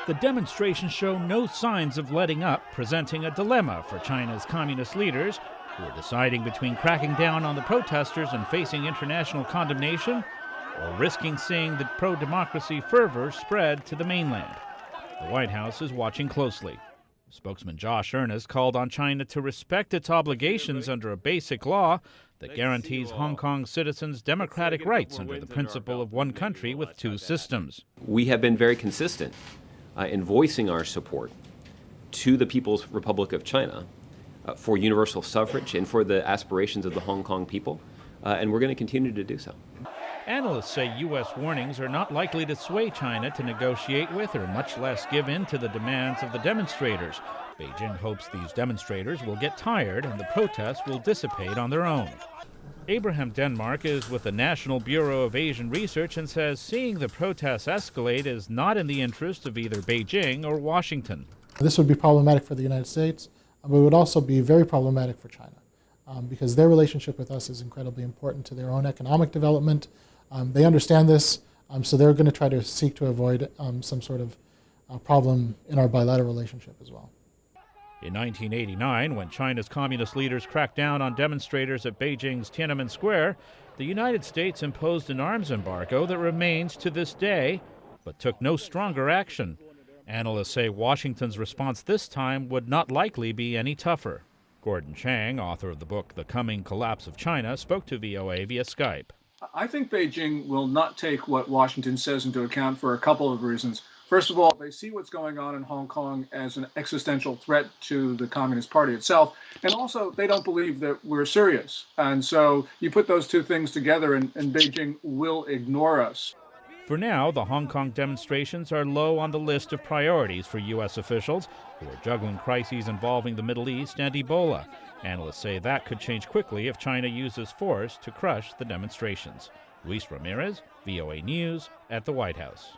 The demonstrations show no signs of letting up, presenting a dilemma for China's communist leaders who are deciding between cracking down on the protesters and facing international condemnation or risking seeing the pro-democracy fervor spread to the mainland. The White House is watching closely. Spokesman Josh Earnest called on China to respect its obligations under a basic law that guarantees Hong Kong citizens democratic rights under the principle of one country with two systems. We have been very consistent in voicing our support to the People's Republic of China for universal suffrage and for the aspirations of the Hong Kong people, and we're going to continue to do so. Analysts say U.S. warnings are not likely to sway China to negotiate with or much less give in to the demands of the demonstrators. Beijing hopes these demonstrators will get tired and the protests will dissipate on their own. Abraham Denmark is with the National Bureau of Asian Research and says seeing the protests escalate is not in the interest of either Beijing or Washington. This would be problematic for the United States, but it would also be very problematic for China because their relationship with us is incredibly important to their own economic development. They understand this, so they're going to try to seek to avoid some sort of problem in our bilateral relationship as well. In 1989, when China's communist leaders cracked down on demonstrators at Beijing's Tiananmen Square, the United States imposed an arms embargo that remains to this day, but took no stronger action. Analysts say Washington's response this time would not likely be any tougher. Gordon Chang, author of the book The Coming Collapse of China, spoke to VOA via Skype. I think Beijing will not take what Washington says into account for a couple of reasons. First of all, they see what's going on in Hong Kong as an existential threat to the Communist Party itself. And also, they don't believe that we're serious. And so you put those two things together and Beijing will ignore us. For now, the Hong Kong demonstrations are low on the list of priorities for U.S. officials who are juggling crises involving the Middle East and Ebola. Analysts say that could change quickly if China uses force to crush the demonstrations. Luis Ramirez, VOA News, at the White House.